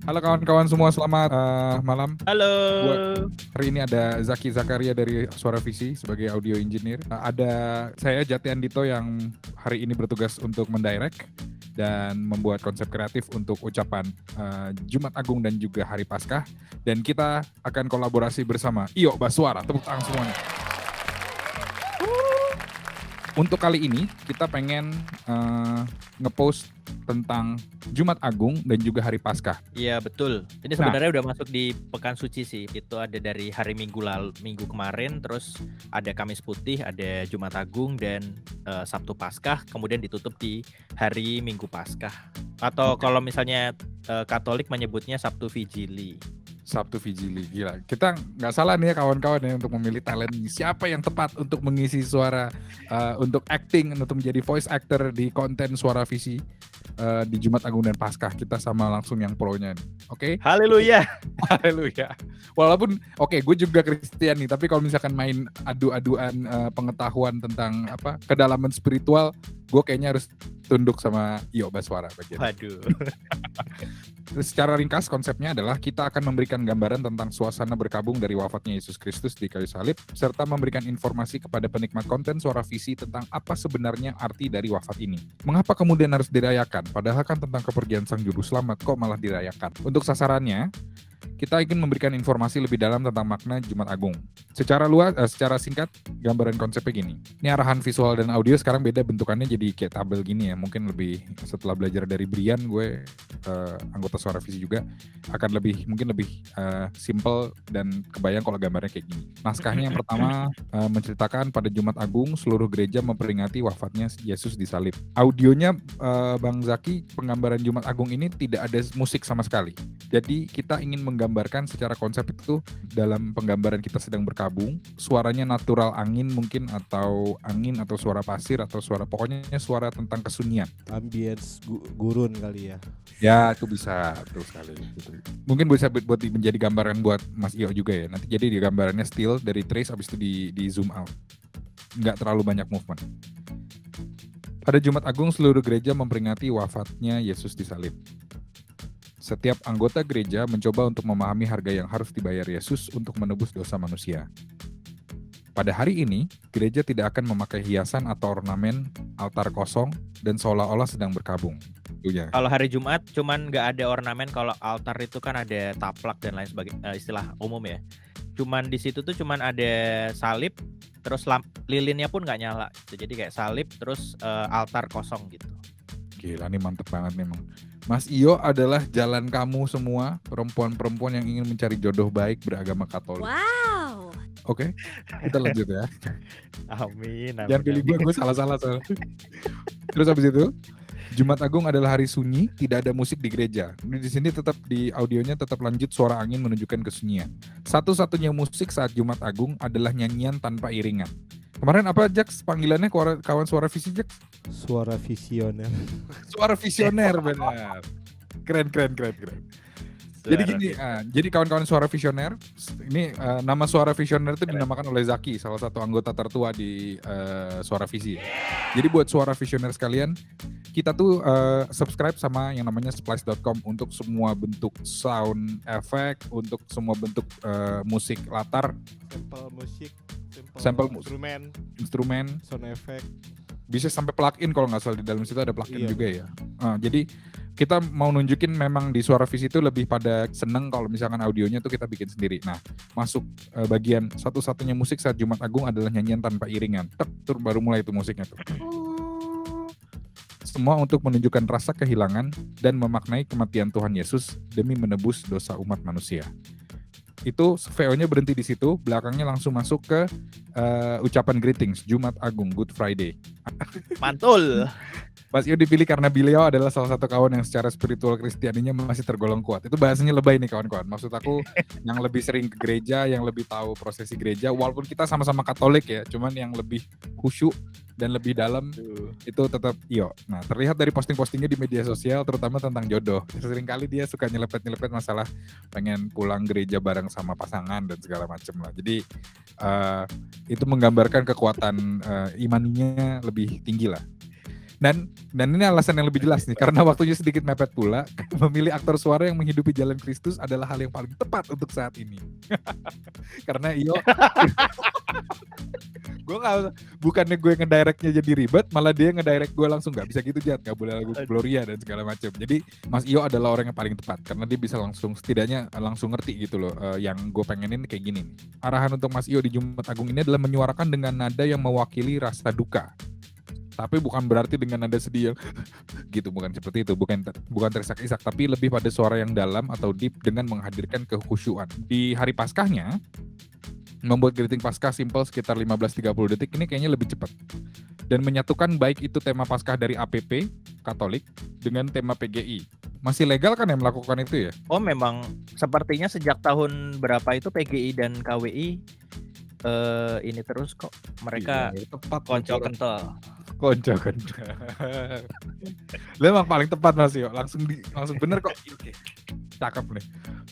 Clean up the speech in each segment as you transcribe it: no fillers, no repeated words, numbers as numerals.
Halo kawan-kawan semua, selamat malam. Halo. Gua hari ini ada Zaki Zakaria dari Suara Visi sebagai audio engineer. Ada saya Jati Andito yang hari ini bertugas untuk mendirect dan membuat konsep kreatif untuk ucapan Jumat Agung dan juga Hari Paskah. Dan kita akan kolaborasi bersama Iyo Baswara. Tepuk tangan semuanya. Untuk kali ini kita pengen ngepost tentang Jumat Agung dan juga Hari Paskah. Iya betul. Ini sebenarnya udah masuk di Pekan Suci sih. Itu ada dari hari Minggu kemarin, terus ada Kamis Putih, ada Jumat Agung dan Sabtu Paskah, kemudian ditutup di hari Minggu Paskah. Atau kalau misalnya Katolik menyebutnya Sabtu Vigili. Sabtu Vigili, gila. Kita nggak salah nih ya kawan-kawan ya untuk memilih talent siapa yang tepat untuk mengisi suara, untuk acting, untuk menjadi voice actor di konten Suara Visi di Jumat Agung dan Paskah. Kita sama langsung yang pro-nya nih, oke? Haleluya. Haleluya. Walaupun gue juga Kristen nih, tapi kalau misalkan main adu-aduan pengetahuan tentang kedalaman spiritual, gue kayaknya harus tunduk sama Iyo Baswara bagian. Waduh. Secara ringkas konsepnya adalah kita akan memberikan gambaran tentang suasana berkabung dari wafatnya Yesus Kristus di kayu salib, serta memberikan informasi kepada penikmat konten Suara Visi tentang apa sebenarnya arti dari wafat ini. Mengapa kemudian harus dirayakan? Padahal kan tentang kepergian Sang Juru Selamat kok malah dirayakan. Untuk sasarannya, kita ingin memberikan informasi lebih dalam tentang makna Jumat Agung. Secara singkat, gambaran konsepnya gini. Ini arahan visual dan audio sekarang beda bentukannya jadi kayak tabel gini ya. Mungkin lebih setelah belajar dari Brian, gue anggota Suara Visi juga akan mungkin lebih simple dan kebayang kalau gambarnya kayak gini. Naskahnya yang pertama menceritakan pada Jumat Agung seluruh gereja memperingati wafatnya Yesus di salib. Audionya Bang Zaki, penggambaran Jumat Agung ini tidak ada musik sama sekali. Jadi kita ingin menggambarkan secara konsep itu dalam penggambaran kita sedang berkabung, suaranya natural angin mungkin, atau angin atau suara pasir atau pokoknya suara tentang kesunyian. Ambience gurun kali ya. Ya itu bisa, betul sekali. Mungkin bisa buat menjadi gambaran buat Mas Iyo juga ya. Nanti jadi di gambarannya still dari trace abis itu di zoom out. Nggak terlalu banyak movement. Pada Jumat Agung seluruh gereja memperingati wafatnya Yesus di salib. Setiap anggota gereja mencoba untuk memahami harga yang harus dibayar Yesus untuk menebus dosa manusia. Pada hari ini, gereja tidak akan memakai hiasan atau ornamen, altar kosong, dan seolah-olah sedang berkabung. Kalau hari Jumat cuman nggak ada ornamen, kalau altar itu kan ada taplak dan lain sebagainya, istilah umum ya. Cuman di situ tuh cuman ada salib, terus lilinnya pun nggak nyala. Jadi kayak salib terus altar kosong gitu. Gila nih, mantep banget memang. Mas Iyo adalah jalan kamu semua, perempuan-perempuan yang ingin mencari jodoh baik beragama Katolik. Wow. Oke, kita lanjut ya. Amin. Jangan pilih gue salah-salah soalnya. Terus habis itu, Jumat Agung adalah hari sunyi, tidak ada musik di gereja. Di sini tetap di audionya tetap lanjut suara angin menunjukkan kesunyian. Satu-satunya musik saat Jumat Agung adalah nyanyian tanpa iringan. Kemarin apa Jax panggilannya kawan Suara Visi, Jax? Suara visioner. Suara visioner, benar. Keren. Jadi gini, jadi kawan-kawan Suara Visioner, ini nama Suara Visioner itu dinamakan oleh Zaki, salah satu anggota tertua di Suara Visi. Jadi buat Suara Visioner sekalian, kita tuh subscribe sama yang namanya splice.com untuk semua bentuk sound effect, untuk semua bentuk musik latar, sampel instrumen, sound effect. Bisa sampai plugin kalau nggak salah, di dalam situ ada plugin juga ya. Jadi kita mau nunjukin memang di Suara Visi itu lebih pada seneng kalau misalkan audionya tuh kita bikin sendiri. Nah, masuk bagian satu-satunya musik saat Jumat Agung adalah nyanyian tanpa iringan. Tuh baru mulai itu musiknya tuh. Semua untuk menunjukkan rasa kehilangan dan memaknai kematian Tuhan Yesus demi menebus dosa umat manusia. Itu VO-nya berhenti di situ, belakangnya langsung masuk ke ucapan greetings Jumat Agung, Good Friday. Mantul. Mas Iyo dipilih karena beliau adalah salah satu kawan yang secara spiritual Kristianinya masih tergolong kuat. Itu bahasanya lebay nih kawan-kawan. Maksud aku yang lebih sering ke gereja, yang lebih tahu prosesi gereja, walaupun kita sama-sama Katolik ya, cuman yang lebih khusyuk dan lebih dalam itu tetap Iyo. Nah, terlihat dari posting-postingnya di media sosial, terutama tentang jodoh. Seringkali dia suka nyelepet-nyelepet masalah pengen pulang gereja bareng sama pasangan dan segala macam lah. Jadi itu menggambarkan kekuatan imaninya lebih tinggi lah. Dan ini alasan yang lebih jelas nih, karena waktunya sedikit mepet pula, memilih aktor suara yang menghidupi jalan Kristus adalah hal yang paling tepat untuk saat ini. Karena Iyo, bukannya gue ngedirectnya jadi ribet, malah dia ngedirect gue langsung nggak bisa gitu Jat, nggak boleh lagu Gloria dan segala macam. Jadi Mas Iyo adalah orang yang paling tepat karena dia bisa langsung setidaknya langsung ngerti gitu loh, yang gue pengenin kayak gini nih. Arahan untuk Mas Iyo di Jumat Agung ini adalah menyuarakan dengan nada yang mewakili rasa duka. Tapi bukan berarti dengan nada sedih yang gitu, bukan seperti itu, bukan terisak-isak, tapi lebih pada suara yang dalam atau deep dengan menghadirkan kekhusyuan. Di hari Paskahnya, membuat greeting Paskah simple sekitar 15-30 detik ini kayaknya lebih cepat. Dan menyatukan baik itu tema Paskah dari APP, Katolik, dengan tema PGI. Masih legal kan yang melakukan itu ya? Oh memang sepertinya sejak tahun berapa itu PGI dan KWI ini terus kok mereka tepat konco kental. Konco. Lu emang paling tepat Mas Yo, langsung bener kok. Cakep nih.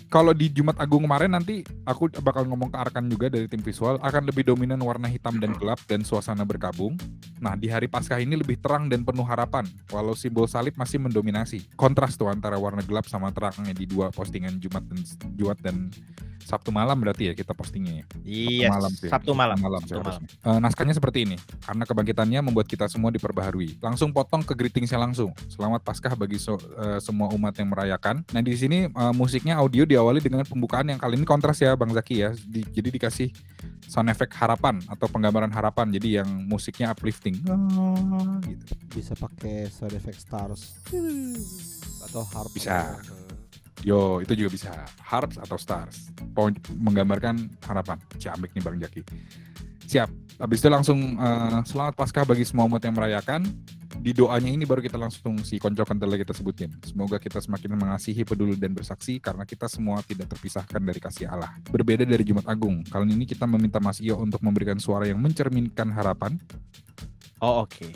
Kalau di Jumat Agung kemarin nanti aku bakal ngomong ke Arkan juga dari tim visual, akan lebih dominan warna hitam dan gelap dan suasana berkabung. Nah di hari Paskah ini lebih terang dan penuh harapan, walau simbol salib masih mendominasi. Kontras tuh antara warna gelap sama terangnya di dua postingan Jumat dan Sabtu malam berarti ya kita postingnya ya. Iya, Sabtu malam. Naskahnya seperti ini. Karena kebangkitannya membuat kita semua diperbaharui. Langsung potong ke greetingsnya langsung. Selamat Paskah bagi semua umat yang merayakan. Nah di sini musiknya audio diawali dengan pembukaan yang kali ini kontras ya Bang Zaki ya. Jadi dikasih sound effect harapan atau penggambaran harapan. Jadi yang musiknya uplifting. Gitu. Bisa pakai sound effect stars atau harp. Bisa. Yo, itu juga bisa. Harps atau stars. Menggambarkan harapan. Ciamik nih Bang Jaki. Siap. Habis itu langsung selamat Paskah bagi semua umat yang merayakan. Di doanya ini baru kita langsung si konco kental kita sebutin. Semoga kita semakin mengasihi, peduli, dan bersaksi karena kita semua tidak terpisahkan dari kasih Allah. Berbeda dari Jumat Agung, kali ini kita meminta Mas Iyo untuk memberikan suara yang mencerminkan harapan. Oh oke.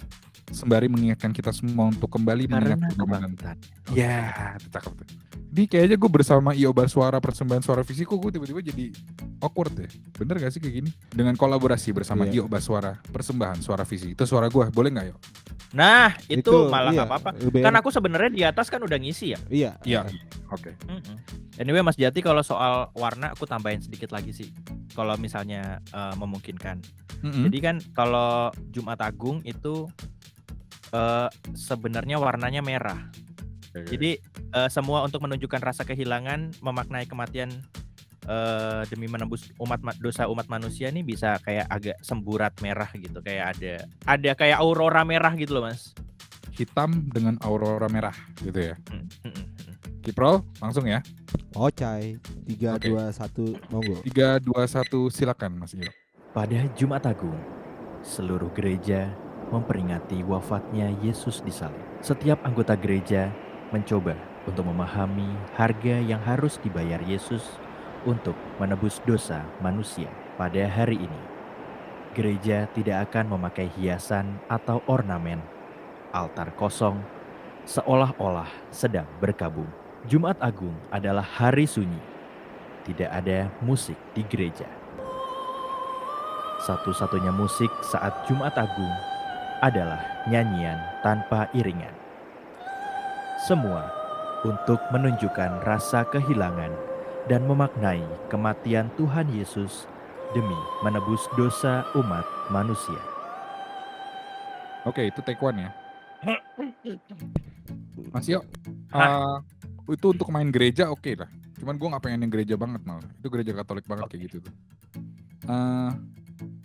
Sembari mengingatkan kita semua untuk kembali mengingat kebangkitan. Ya, cakep tuh. Ini kayaknya gue bersama Iyo Baswara persembahan suara fisik, kok gue tiba-tiba jadi awkward ya. Bener gak sih kayak gini? Dengan kolaborasi bersama Iyo Baswara persembahan suara fisik. Itu suara gue, boleh gak Yo? Nah, itu malah gak apa-apa. Kan aku sebenarnya di atas kan udah ngisi ya. Iya. Oke. Anyway Mas Jati, kalau soal warna aku tambahin sedikit lagi sih. Kalau misalnya memungkinkan. Jadi kan kalau Jumat Agung itu sebenarnya warnanya merah. Jadi semua untuk menunjukkan rasa kehilangan, memaknai kematian demi menembus dosa umat manusia nih bisa kayak agak semburat merah gitu, kayak ada kayak aurora merah gitu loh Mas. Hitam dengan aurora merah gitu ya. Kiprol langsung ya. Ocai 3, 2, 1 monggo. 3, 2, 1 silakan Mas Iyo. Pada Jumat Agung, seluruh gereja memperingati wafatnya Yesus di salib. Setiap anggota gereja mencoba untuk memahami harga yang harus dibayar Yesus untuk menebus dosa manusia. Pada hari ini, gereja tidak akan memakai hiasan atau ornamen. Altar kosong, seolah-olah sedang berkabung. Jumat Agung adalah hari sunyi. Tidak ada musik di gereja. Satu-satunya musik saat Jumat Agung adalah nyanyian tanpa iringan. Semua untuk menunjukkan rasa kehilangan dan memaknai kematian Tuhan Yesus demi menebus dosa umat manusia. Oke, itu take one ya. Mas Yo, itu untuk main gereja oke lah. Cuman gue gak pengen yang gereja banget malah. Itu gereja Katolik banget kayak gitu tuh.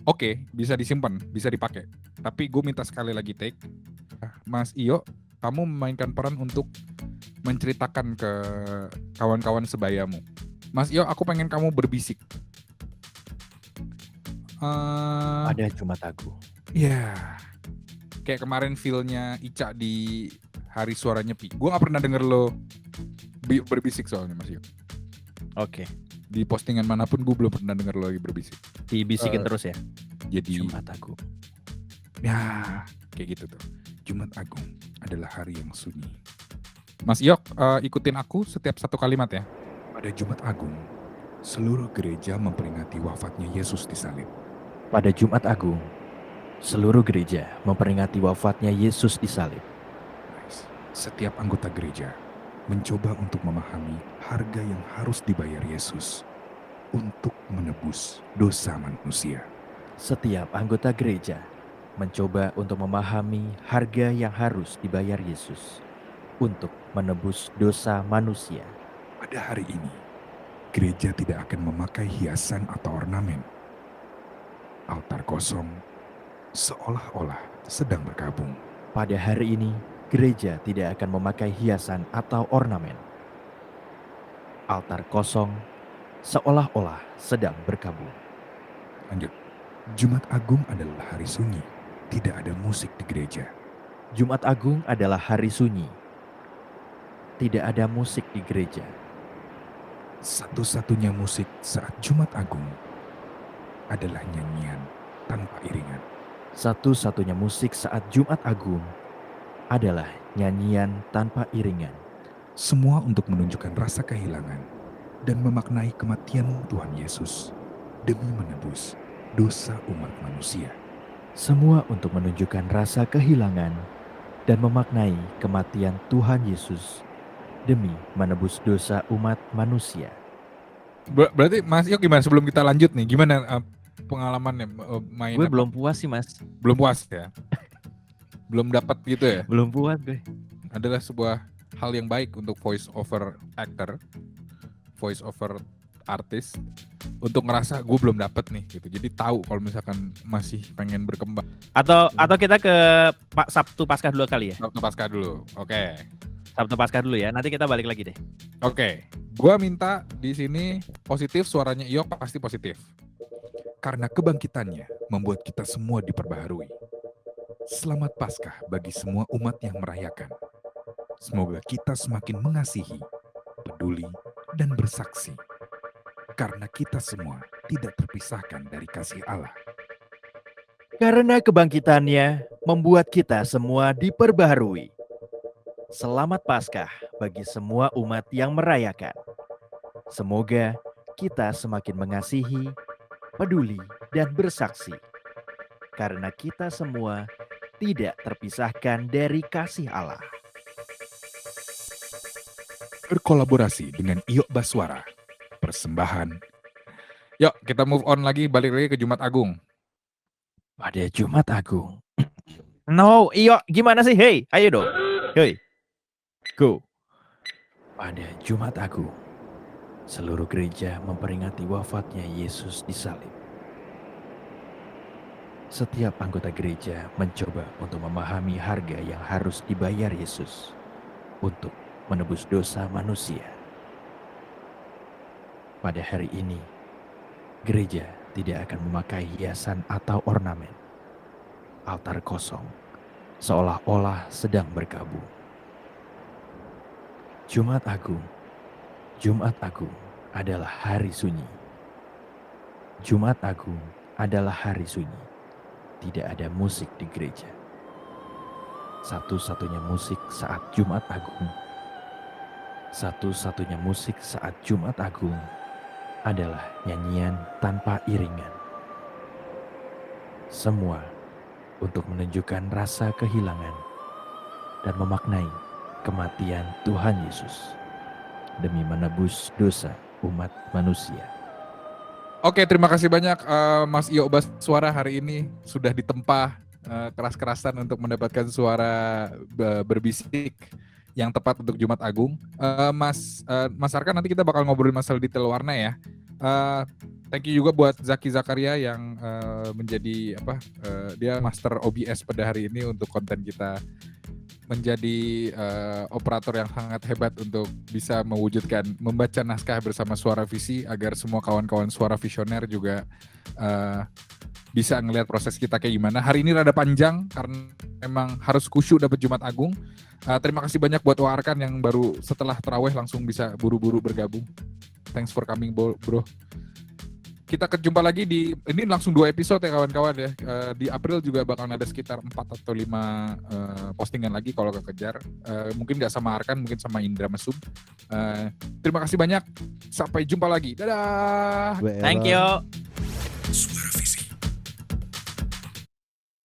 Oke, bisa disimpan, bisa dipakai. Tapi gue minta sekali lagi take. Mas Iyo, kamu memainkan peran untuk menceritakan ke kawan-kawan sebayamu. Mas Iyo, aku pengen kamu berbisik. Pada Jumat Agung. Ya, kayak kemarin feel-nya Ica di Hari Suara Nyepi. Gue gak pernah denger lo berbisik soalnya Mas Iyo. Oke. Di postingan manapun gue belum pernah denger lo lagi berbisik. Dibisikin terus ya? Jadi Jumat Agung. Ya, kayak gitu tuh. Jumat Agung adalah hari yang sunyi. Mas Yok, ikutin aku setiap satu kalimat ya. Pada Jumat Agung, seluruh gereja memperingati wafatnya Yesus di salib. Pada Jumat Agung, Seluruh gereja memperingati wafatnya Yesus di salib. Nice. Setiap anggota gereja mencoba untuk memahami harga yang harus dibayar Yesus untuk menebus dosa manusia. Setiap anggota gereja mencoba untuk memahami harga yang harus dibayar Yesus untuk menebus dosa manusia. Pada hari ini, gereja tidak akan memakai hiasan atau ornamen. Altar kosong seolah-olah sedang berkabung. Pada hari ini, gereja tidak akan memakai hiasan atau ornamen. Altar kosong seolah-olah sedang berkabung. Lanjut. Jumat Agung adalah hari sunyi. Tidak ada musik di gereja. Jumat Agung adalah hari sunyi. Tidak ada musik di gereja. Satu-satunya musik saat Jumat Agung adalah nyanyian tanpa iringan. Satu-satunya musik saat Jumat Agung adalah nyanyian tanpa iringan. Semua untuk menunjukkan rasa kehilangan dan memaknai kematian Tuhan Yesus demi menebus dosa umat manusia. Semua untuk menunjukkan rasa kehilangan dan memaknai kematian Tuhan Yesus demi menebus dosa umat manusia. Berarti Mas Yok gimana sebelum kita lanjut nih? Gimana pengalamannya main? Gue belum puas sih, Mas. Belum puas ya? Belum dapat gitu ya? Belum puas gue. Adalah sebuah hal yang baik untuk voice over actor, voice over artis, untuk ngerasa gue belum dapet nih gitu. Jadi tahu kalau misalkan masih pengen berkembang. Atau kita ke Sabtu Paskah dulu kali ya? Sabtu Paskah dulu. Oke. Sabtu Paskah dulu ya. Nanti kita balik lagi deh. Oke. Gua minta di sini positif, suaranya Iyok pasti positif. Karena kebangkitannya membuat kita semua diperbaharui. Selamat Paskah bagi semua umat yang merayakan. Semoga kita semakin mengasihi, peduli, dan bersaksi. Karena kita semua tidak terpisahkan dari kasih Allah. Karena kebangkitannya membuat kita semua diperbaharui. Selamat Paskah bagi semua umat yang merayakan. Semoga kita semakin mengasihi, peduli, dan bersaksi. Karena kita semua tidak terpisahkan dari kasih Allah. Berkolaborasi dengan Iyok Baswara. Persembahan. Yuk kita move on lagi, balik lagi ke Jumat Agung. Pada Jumat Agung. No, Iyo, gimana sih? Hey, ayo dong. Hey, go. Pada Jumat Agung, seluruh gereja memperingati wafatnya Yesus di salib. Setiap anggota gereja mencoba untuk memahami harga yang harus dibayar Yesus untuk menebus dosa manusia. Pada hari ini, gereja tidak akan memakai hiasan atau ornamen. Altar kosong, seolah-olah sedang berkabung. Jumat Agung adalah hari sunyi. Jumat Agung adalah hari sunyi. Tidak ada musik di gereja. Satu-satunya musik saat Jumat Agung. Satu-satunya musik saat Jumat Agung adalah nyanyian tanpa iringan. Semua untuk menunjukkan rasa kehilangan dan memaknai kematian Tuhan Yesus demi menebus dosa umat manusia. Oke, terima kasih banyak Mas Iyok Baswara hari ini sudah ditempa keras-kerasan untuk mendapatkan suara berbisik yang tepat untuk Jumat Agung. Mas Arkan, nanti kita bakal ngobrolin masalah detail warna ya. Thank you juga buat Zaki Zakaria yang menjadi dia master OBS pada hari ini untuk konten kita, menjadi operator yang sangat hebat untuk bisa mewujudkan membaca naskah bersama Suara Visi agar semua kawan-kawan suara visioner juga bisa ngelihat proses kita kayak gimana. Hari ini rada panjang karena memang harus khusyuk dapat Jumat Agung. Terima kasih banyak buat Arkan yang baru setelah taraweh langsung bisa buru-buru bergabung. Thanks for coming bro. Kita jumpa lagi di ini langsung 2 episode ya kawan-kawan ya. Di April juga bakal ada sekitar 4 atau 5 postingan lagi kalau kekejar. Mungkin nggak sama Arkan, mungkin sama Indra Mesum. Terima kasih banyak. Sampai jumpa lagi. Dadah. Thank you. Suara